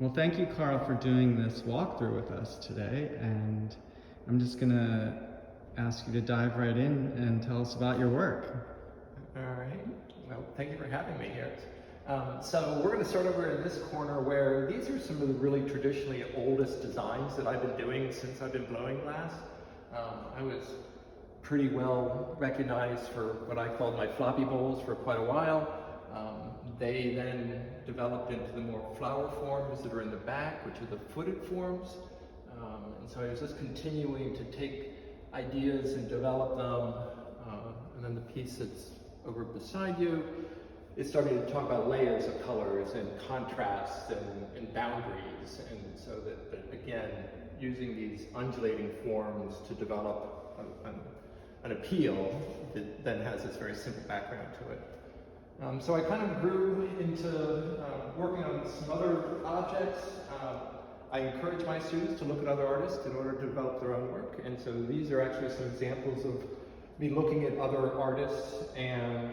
Well, thank you, Carl, for doing this walkthrough with us today, and I'm just gonna ask you to dive right in and tell us about your work. All right. Well, thank you for having me here. So we're going to start over in this corner where these are some of the really traditionally oldest designs that I've been doing since I've been blowing glass. I was pretty well recognized for what I called my floppy bowls for quite a while. They then developed into the more flower forms that are in the back, which are the footed forms. And so I was just continuing to take ideas and develop them. And then the piece that's over beside you is starting to talk about layers of colors and contrasts and boundaries. And so that again, using these undulating forms to develop an appeal that then has this very simple background to it. So I kind of grew into working on some other objects. I encourage my students to look at other artists in order to develop their own work. And so these are actually some examples of me looking at other artists and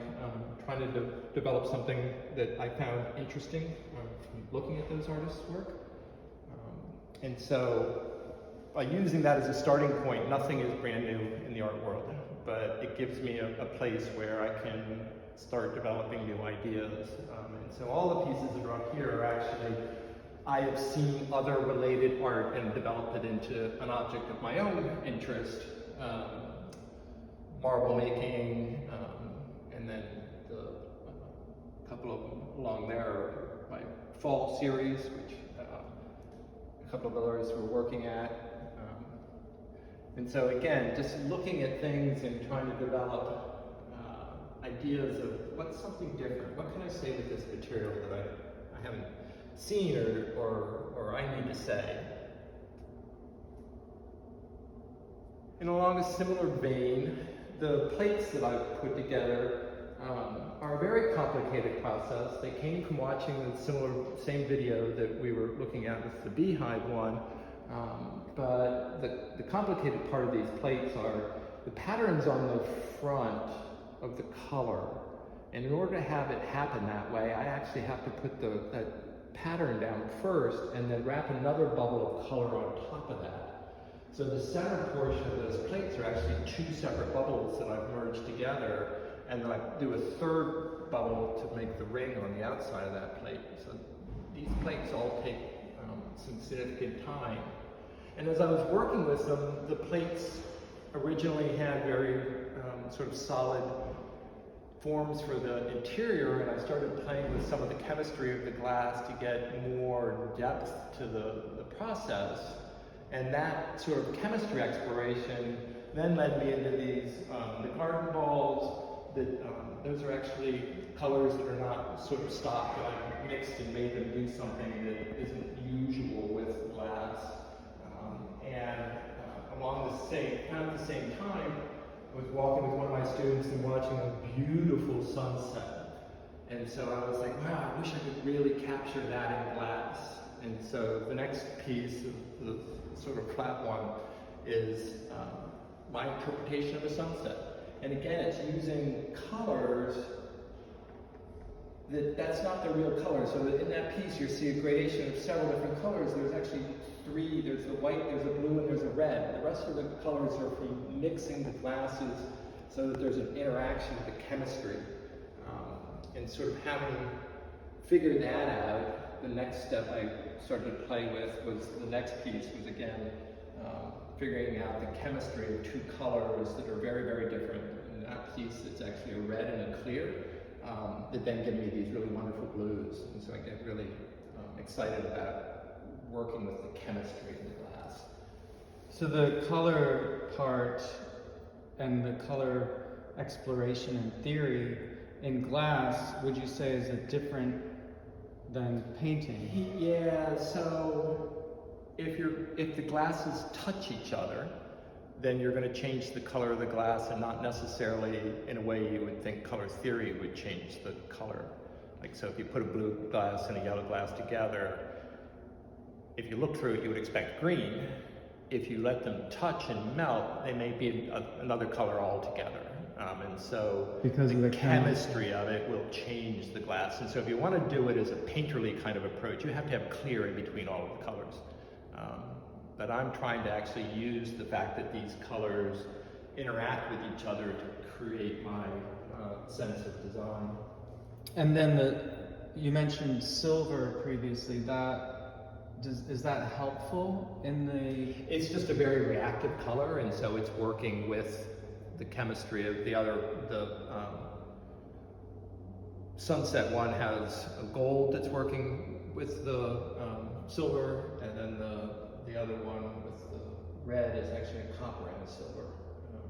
trying to develop something that I found interesting from looking at those artists' work. And so by using that as a starting point, nothing is brand new in the art world, but it gives me a place where I can start developing new ideas. And so all the pieces that are up here are actually, I have seen other related art and developed it into an object of my own interest. Marble making, and then a couple of them along there are my fall series, which a couple of others we're working at. And so again, just looking at things and trying to develop ideas of what's something different. What can I say with this material that I haven't seen or I need to say? And along a similar vein, the plates that I've put together are a very complicated process. They came from watching the same video that we were looking at with the beehive one. But the complicated part of these plates are the patterns on the front of the color. And in order to have it happen that way, I actually have to put that pattern down first and then wrap another bubble of color on top of that. So the center portion of those plates are actually two separate bubbles that I've merged together, and then I do a third bubble to make the ring on the outside of that plate. So these plates all take some significant time. And as I was working with them, the plates originally had very sort of solid forms for the interior, and I started playing with some of the chemistry of the glass to get more depth to the process. And that sort of chemistry exploration then led me into these, the garden balls, that those are actually colors that are not sort of stock, but I mixed and made them do something that isn't usual with glass. Along the same time, I was walking with one of my students and watching a beautiful sunset. And so I was like, wow, I wish I could really capture that in glass. And so the next piece, the sort of flat one, is my interpretation of a sunset. And again, it's using colors that's not the real color. So in that piece, you see a gradation of several different colors. There's actually three. There's a white, there's a blue, and there's a red. The rest of the colors are from mixing the glasses so that there's an interaction with the chemistry. And sort of having figured that out, the next step I started to play with was the next piece was again figuring out the chemistry of two colors that are very, very different. In that piece, it's actually a red and a clear. That then give me these really wonderful blues. And so I get really excited about working with the chemistry in the glass. So the color part and the color exploration and theory in glass, would you say is it different than painting? Yeah, so if the glasses touch each other, then you're going to change the color of the glass, and not necessarily in a way you would think color theory would change the color. Like, so if you put a blue glass and a yellow glass together, if you look through it, you would expect green. If you let them touch and melt, they may be another color altogether. And so because of the chemistry of it will change the glass. And so if you want to do it as a painterly kind of approach, you have to have clear in between all of the colors. But I'm trying to actually use the fact that these colors interact with each other to create my sense of design. And then you mentioned silver previously. Is that helpful in the? It's just a very reactive color, and so it's working with the chemistry of the sunset one has a gold that's working with the silver, and then the other one with the red is actually a copper and a silver.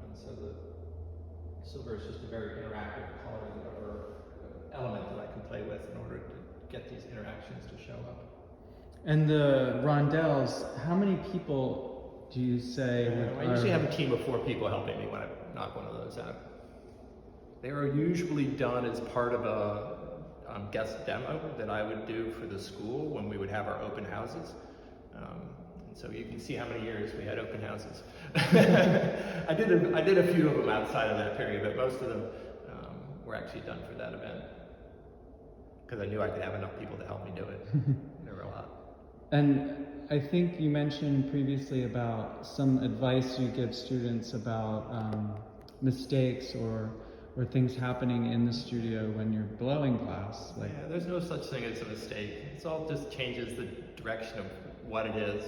And so the silver is just a very interactive color or element that I can play with in order to get these interactions to show up. And the rondelles, how many people do you say? I usually have a team of 4 people helping me when I knock one of those out. They are usually done as part of a guest demo that I would do for the school when we would have our open houses. And so you can see how many years we had open houses. I did a few of them outside of that period, but most of them were actually done for that event because I knew I could have enough people to help me do it. There were a lot. And I think you mentioned previously about some advice you give students about mistakes or things happening in the studio when you're blowing glass. Like, yeah, there's no such thing as a mistake. It's all just changes the direction of what it is.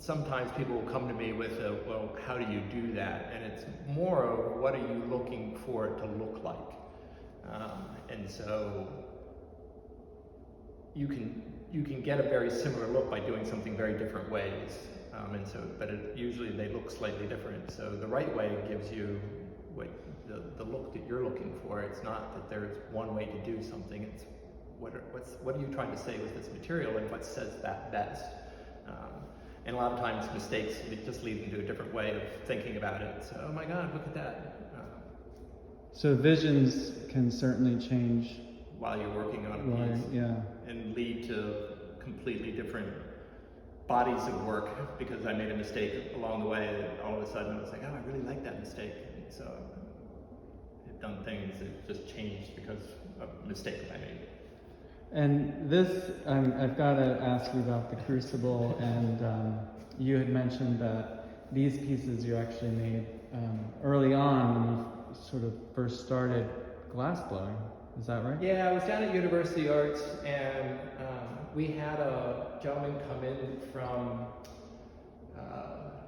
Sometimes people will come to me with well, how do you do that? And it's more of what are you looking for it to look like? And so you can get a very similar look by doing something very different ways. But usually they look slightly different. So the right way gives you the look that you're looking for. It's not that there's one way to do something. It's what are you trying to say with this material and what says that best. And a lot of times mistakes just lead them to a different way of thinking about it. So, oh my God, look at that. So visions can certainly change while you're working on a piece, yeah, and lead to completely different bodies of work because I made a mistake along the way, and all of a sudden I was like, oh, I really like that mistake. And so I've done things that just changed because of a mistake that I made. And this, I've got to ask you about the crucible, and you had mentioned that these pieces you actually made early on when you sort of first started glass blowing. Is that right? Yeah, I was down at University Arts, and we had a gentleman come in from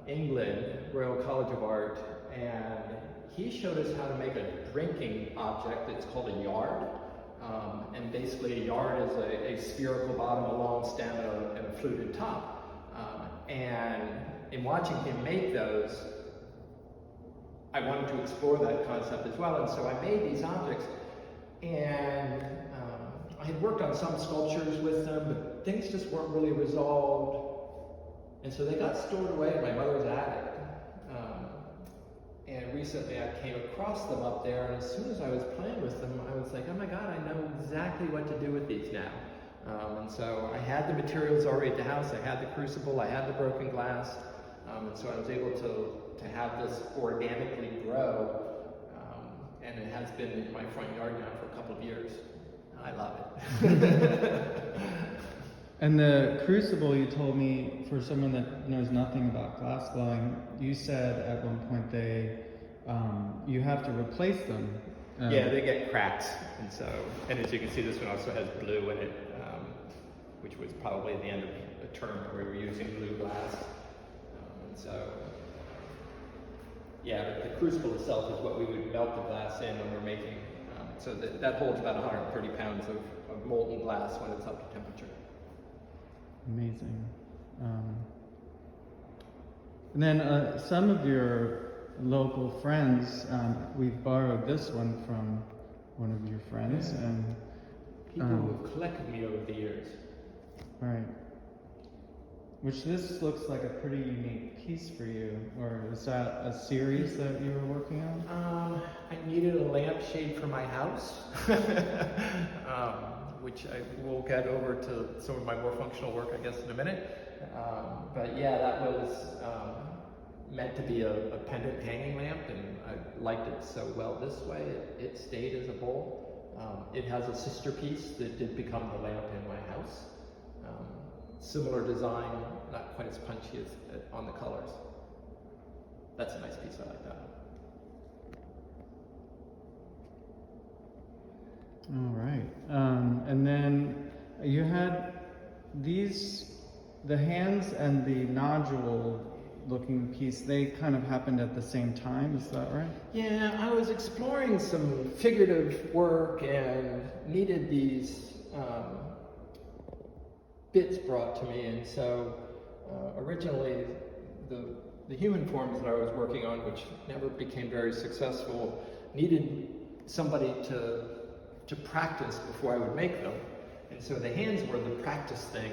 England, Royal College of Art, and he showed us how to make a drinking object. It's called a yard. And basically a yard is a spherical bottom, a long stem, and a fluted top. And in watching him make those, I wanted to explore that concept as well. And so I made these objects, and I had worked on some sculptures with them, but things just weren't really resolved. And so they got stored away in my mother's attic. And recently I came across them up there, and as soon as I was playing with them, I was like, oh my God, I know exactly what to do with these now. And so I had the materials already at the house. I had the crucible, I had the broken glass, and so I was able to have this organically grow, and it has been in my front yard now for a couple of years. I love it. And the crucible, you told me, for someone that knows nothing about glass blowing, you said at one point you have to replace them. Yeah, they get cracks, and as you can see, this one also has blue in it, which was probably the end of a term where we were using blue glass. Yeah, but the crucible itself is what we would melt the glass in when we're making. So that holds about 130 pounds of molten glass when it's up to temperature. Amazing. And then some of your local friends, we've borrowed this one from one of your friends, and people who have collected me over the years. Right. Which this looks like a pretty unique piece for you, or is that a series that you were working on? I needed a lampshade for my house, which I will get over to some of my more functional work, I guess, in a minute. But yeah, that was, meant to be a pendant hanging lamp, and I liked it so well this way, it stayed as a bowl. It has a sister piece that did become the lamp in my house. Similar design, not quite as punchy as on the colors. That's a nice piece, I like that. All right. And then you had the hands and the nodule looking piece, they kind of happened at the same time, is that right? Yeah, I was exploring some figurative work and needed these bits brought to me, and so originally the human forms that I was working on, which never became very successful, needed somebody to practice before I would make them. And so the hands were the practice thing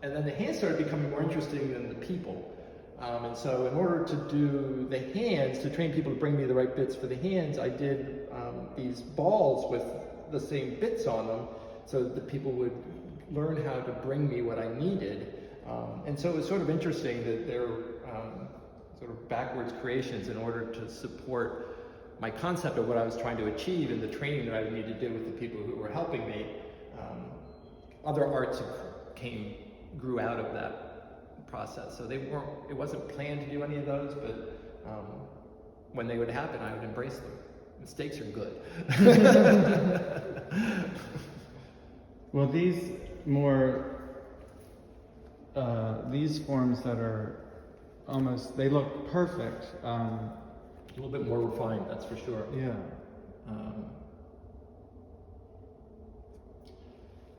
and then the hands started becoming more interesting than the people. And so in order to do the hands, to train people to bring me the right bits for the hands, I did these balls with the same bits on them so that the people would learn how to bring me what I needed. And so it was sort of interesting that they're sort of backwards creations in order to support my concept of what I was trying to achieve and the training that I would need to do with the people who were helping me. Other arts grew out of that process. So it wasn't planned to do any of those, but when they would happen, I would embrace them. Mistakes are good. Well, these forms that are they look perfect. A little bit more refined, that's for sure. Yeah.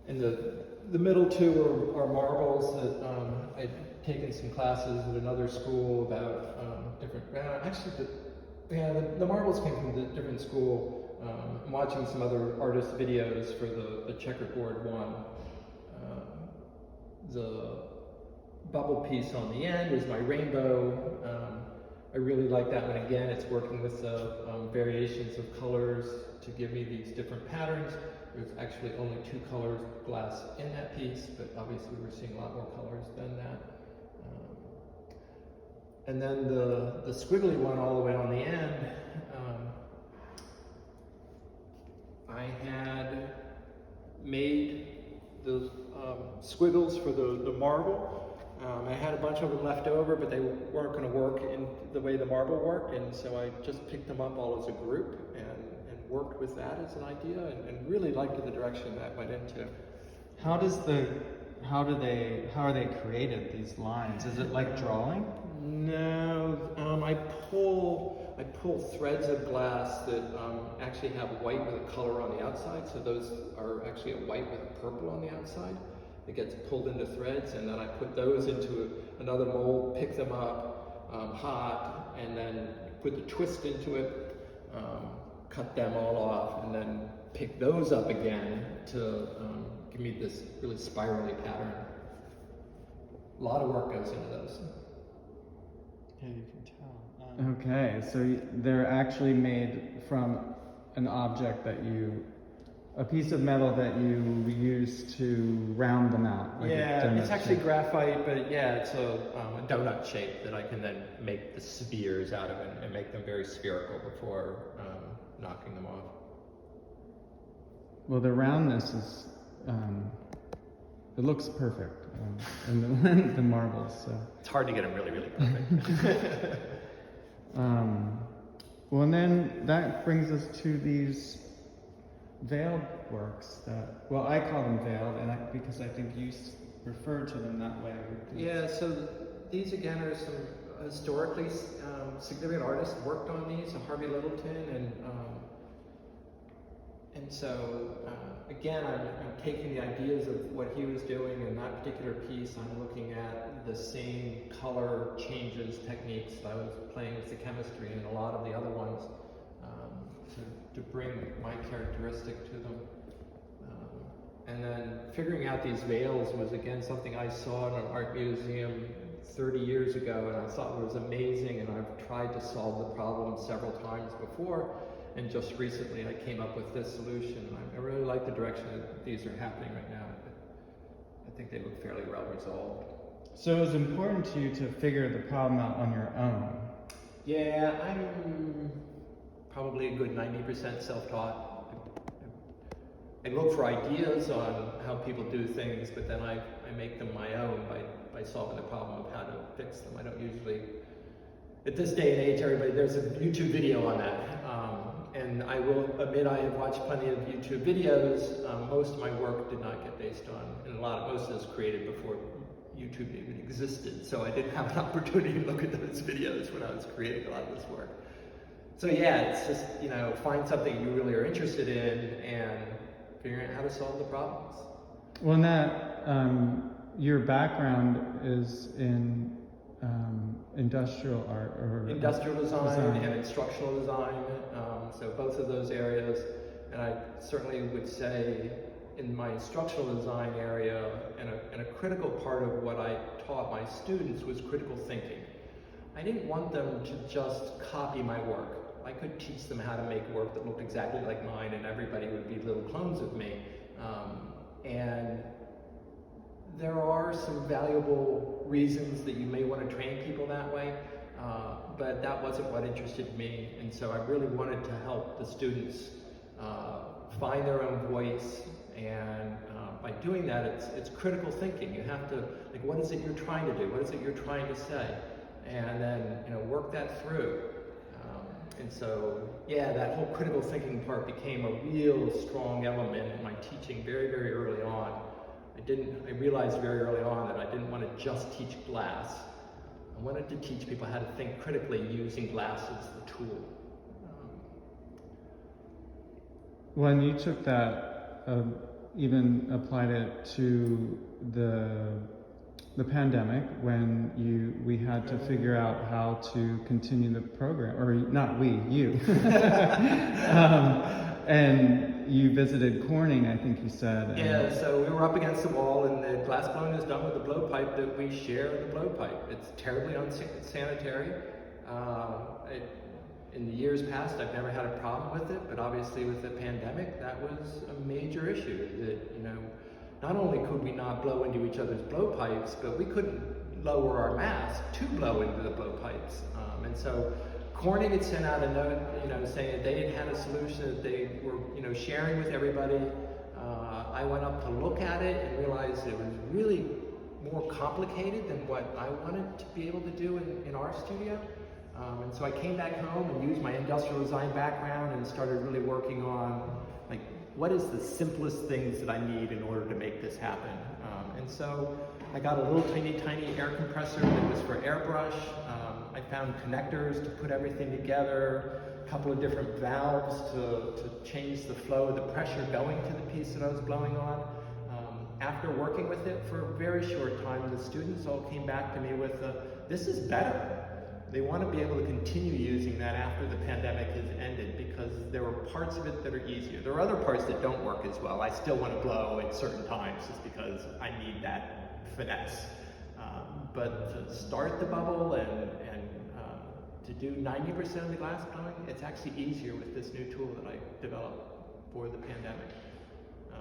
And the middle two are marbles that I'd taken some classes at another school about different. Actually, the marbles came from the different school. I'm watching some other artist videos for the checkerboard one. The bubble piece on the end is my rainbow. I really like that one. Again, it's working with the variations of colors to give me these different patterns. There's actually only 2 colors glass in that piece, but obviously we're seeing a lot more colors than that. And then the squiggly one all the way on the end, I had made the squiggles for the marble. I had a bunch of them left over, but they weren't going to work in the way the marble worked, and so I just picked them up all as a group and worked with that as an idea, and really liked the direction that went into. How are they created, these lines? Is it like drawing? No, I pull threads of glass that actually have white with a color on the outside, so those are actually a white with a purple on the outside. It gets pulled into threads, and then I put those into another mold, pick them up hot, and then put the twist into it, cut them all off, and then pick those up again to give me this really spirally pattern. A lot of work goes into those. Yeah, you can tell. Okay, so they're actually made from an object a piece of metal that you use to round them out. Like yeah, it's actually graphite, but yeah, it's a donut shape that I can then make the spheres out of and make them very spherical before knocking them off. Well, the roundness is, it looks perfect in the marbles. So. It's hard to get them really, really perfect. Well, and then that brings us to these veiled works I call them veiled, because I think you refer to them that way. Yeah, so these again are some historically significant artists worked on these, Harvey Littleton, and so again, I'm taking the ideas of what he was doing in that particular piece. I'm looking at the same color changes techniques that I was playing with the chemistry and a lot of the other ones to bring my characteristic to them. And then figuring out these veils was again something I saw in an art museum 30 years ago, and I thought it was amazing, and I've tried to solve the problem several times before, and just recently I came up with this solution. I really like the direction that these are happening right now. I think they look fairly well resolved. So it was important to you to figure the problem out on your own. Yeah, I'm probably a good 90% self-taught. I look for ideas on how people do things, but then I make them my own by solving the problem of how to fix them. I don't usually, at this day and age, there's a YouTube video on that. And I will admit I have watched plenty of YouTube videos. Most of my work did not get based on, and most of it was created before YouTube even existed. So I didn't have an opportunity to look at those videos when I was creating a lot of this work. So yeah, it's just, find something you really are interested in and figuring out how to solve the problems. Well, your background is in industrial art or industrial design and instructional design, so both of those areas. And I certainly would say in my instructional design area, and a critical part of what I taught my students was critical thinking. I didn't want them to just copy my work. I could teach them how to make work that looked exactly like mine, and everybody would be little clones of me. And there are some valuable reasons that you may want to train people that way, but that wasn't what interested me. And so I really wanted to help the students find their own voice. And by doing that, it's critical thinking. You have to, what is it you're trying to do? What is it you're trying to say? And then, work that through. And so, yeah, that whole critical thinking part became a real strong element in my teaching very, very early on. I realized very early on that I didn't want to just teach glass. I wanted to teach people how to think critically using glass as the tool. When you took that, even applied it to the pandemic, when we had to figure out how to continue the program, or not we, you. And you visited Corning, I think you said. Yeah, so we were up against the wall, and the glass blowing is done with a blowpipe that we share the blowpipe. It's terribly unsanitary. In the years past, I've never had a problem with it, but obviously with the pandemic, that was a major issue. That, not only could we not blow into each other's blowpipes, but we couldn't lower our mask to blow into the blowpipes. And so Corning had sent out a note, saying that they had had a solution that they were, sharing with everybody. I went up to look at it and realized it was really more complicated than what I wanted to be able to do in our studio. And so I came back home and used my industrial design background and started really working on, what is the simplest things that I need in order to make this happen? And so I got a little tiny air compressor that was for airbrush. I found connectors to put everything together, a couple of different valves to change the flow of the pressure going to the piece that I was blowing on. After working with it for a very short time, the students all came back to me with, this is better. They want to be able to continue using that after the pandemic has ended because there are parts of it that are easier. There are other parts that don't work as well. I still want to blow at certain times just because I need that finesse. But to start the bubble and to do 90% of the glass blowing, it's actually easier with this new tool that I developed for the pandemic.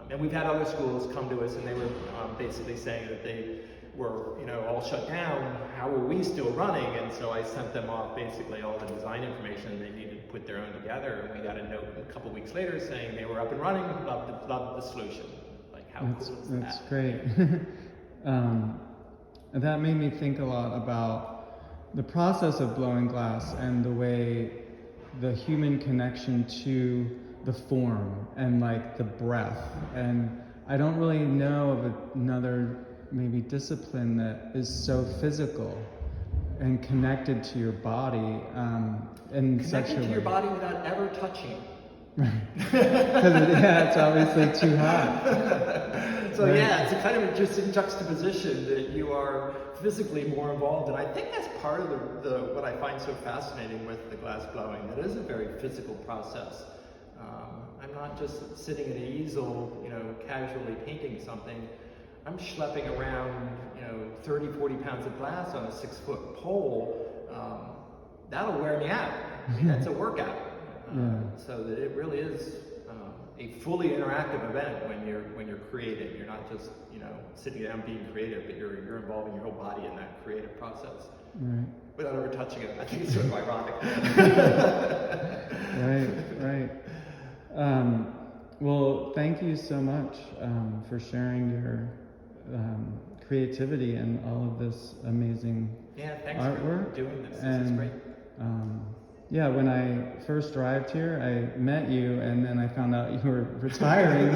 And we've had other schools come to us and they were basically saying that they were, all shut down. How were we still running? And so I sent them off basically all the design information they needed to put their own together. And we got a note a couple weeks later saying they were up and running, loved the solution. How cool is that? That's great. And that made me think a lot about the process of blowing glass and the way the human connection to the form and the breath. And I don't really know of another maybe discipline that is so physical and connected to your body in such a way. Connected to your body without ever touching. Right. Because it's obviously too hot. So right. Yeah, it's a kind of interesting juxtaposition that you are physically more involved, and I think that's part of what I find so fascinating with the glass blowing. That is a very physical process. I'm not just sitting at an easel, casually painting something. I'm schlepping around, 30, 40 pounds of glass on a 6-foot pole. That'll wear me out. That's a workout. So that it really is a fully interactive event when you're creating. You're not just, you know, sitting down being creative, but you're involving your whole body in that creative process. Right. Without ever touching it. I think it's sort of ironic. Right. Well, thank you so much for sharing your creativity and all of this amazing thanks artwork. for doing this. And, this is great. Yeah, when I first arrived here, I met you, and then I found out you were retiring,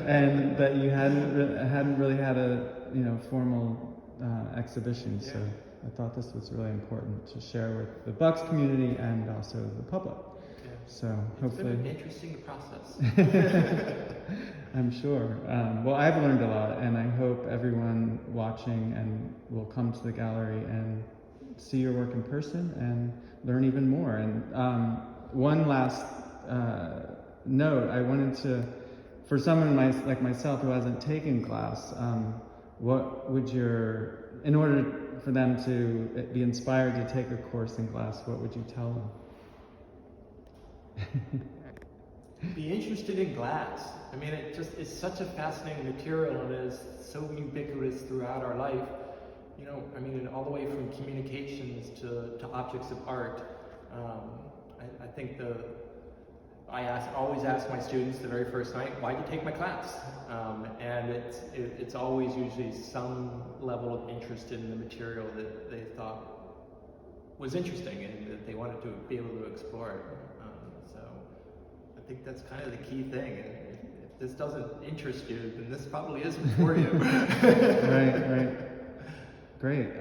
and that you hadn't really had a formal exhibition. So I thought this was really important to share with the Bucks community and also the public. Yeah. So hopefully, it's been an interesting process. I'm sure. Well, I've learned a lot, and I hope everyone watching and will come to the gallery and see your work in person and learn even more. And one last note, I wanted to, for someone like myself who hasn't taken glass, what would in order for them to be inspired to take a course in glass, what would you tell them? Be interested in glass. I mean, it's such a fascinating material, and it is so ubiquitous throughout our life. You know, I mean, all the way from communications to objects of art. I think I always ask my students the very first night, why did you take my class? And it's always usually some level of interest in the material that they thought was interesting and that they wanted to be able to explore it. So I think that's kind of the key thing. If this doesn't interest you, then this probably isn't for you. Right. Great.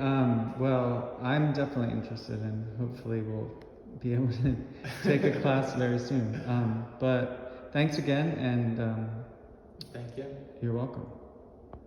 Well, I'm definitely interested, and hopefully we'll be able to take a class very soon. But thanks again, and thank you. You're welcome.